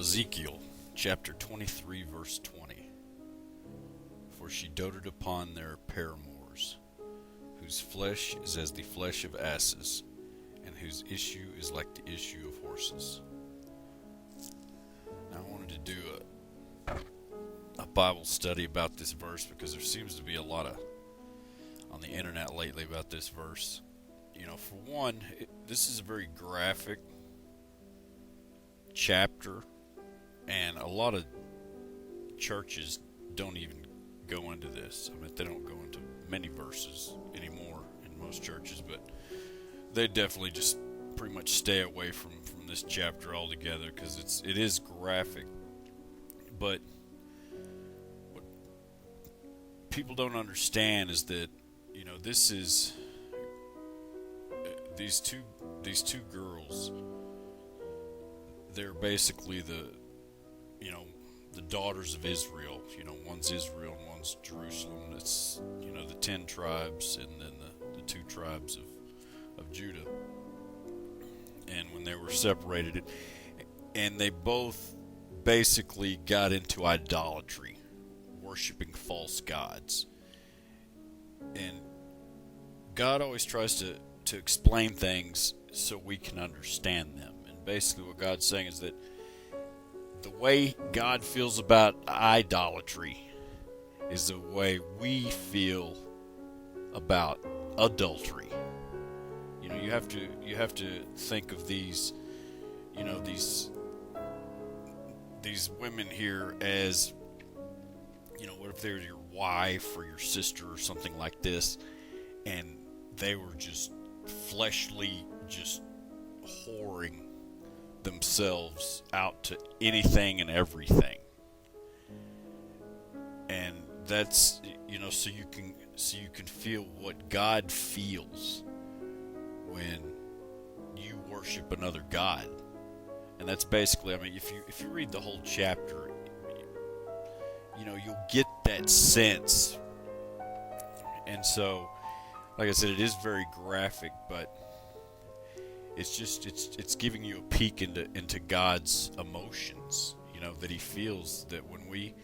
Ezekiel chapter 23 verse 20. For she doted upon their paramours, whose flesh is as the flesh of asses, and whose issue is like the issue of horses. Now I wanted to do a Bible study about this verse because there seems to be a lot on the internet lately about this verse. You know, for one, this is a very graphic chapter, and a lot of churches don't even go into this. I mean, they don't go into many verses anymore in most churches, but they definitely just pretty much stay away from this chapter altogether because it is graphic. But what people don't understand is that, you know, this is these two girls. They're basically the daughters of Israel. You know, one's Israel and one's Jerusalem. It's, you know, the 10 tribes and then the 2 tribes of Judah. And when they were separated, and they both basically got into idolatry, worshiping false gods. And God always tries to explain things so we can understand them. And basically what God's saying is that the way God feels about idolatry is the way we feel about adultery. You know, you have to think of these, you know, these women here as, you know, what if they were your wife or your sister or something like this, and they were just fleshly, just whoring themselves out to anything and everything. And that's, you know, so you can feel what God feels when you worship another god. And that's basically, I mean, if you read the whole chapter, you know, you'll get that sense. And so, like I said, it is very graphic, but it's giving you a peek into God's emotions, you know, that He feels that when we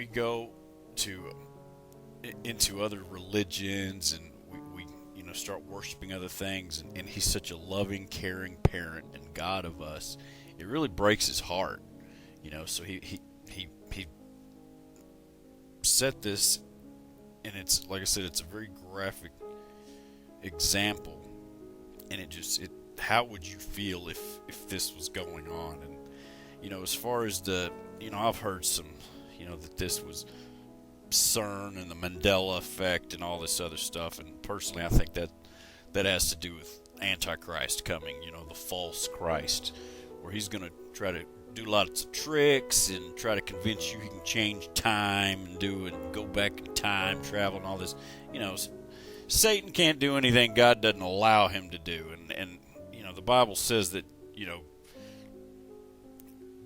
go into other religions and we you know, start worshiping other things, and He's such a loving, caring parent and God of us, it really breaks His heart, you know. So he set this, and it's, like I said, it's a very graphic example, and how would you feel if this was going on? And, you know, as far as you know, I've heard some, you know, that this was CERN and the Mandela effect and all this other stuff, and personally I think that has to do with Antichrist coming, you know, the false Christ, where he's going to try to do lots of tricks and try to convince you he can change time and go back in time travel and all this. You know, Satan can't do anything God doesn't allow him to do, and you know, the Bible says that, you know,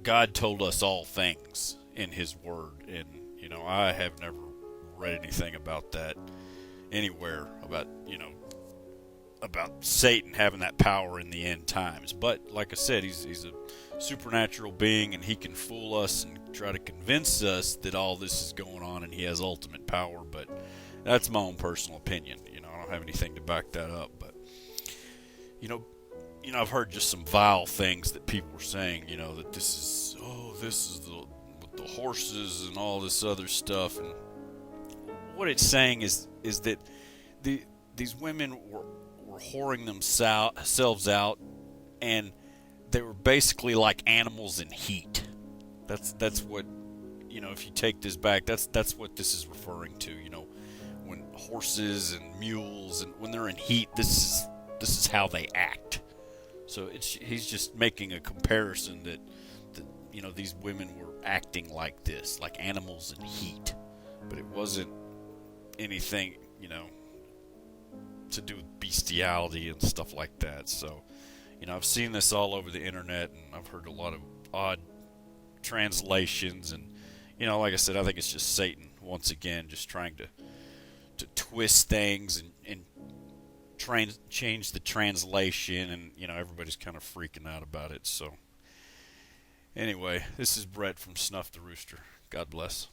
God told us all things in His Word, and, you know, I have never read anything about that anywhere about, you know, about Satan having that power in the end times. But like I said, he's a supernatural being, and he can fool us and try to convince us that all this is going on and he has ultimate power. But that's my own personal opinion. You know, I don't have anything to back that up. But you know, I've heard just some vile things that people were saying. You know, that this is the horses and all this other stuff. And what it's saying is that these women were whoring themselves out, and they were basically like animals in heat. That's what, you know, if you take this back, that's what this is referring to. You know, when horses and mules, and when they're in heat, this is how they act. So he's just making a comparison that you know, these women were acting like this, like animals in heat, but it wasn't anything, you know, to do with bestiality and stuff like that. So, you know, I've seen this all over the internet, and I've heard a lot of odd translations, and, you know, like I said, I think it's just Satan once again just trying to twist things and change the translation, and, you know, everybody's kind of freaking out about it. So Anyway, this is Brett from Snuff the Rooster. God bless.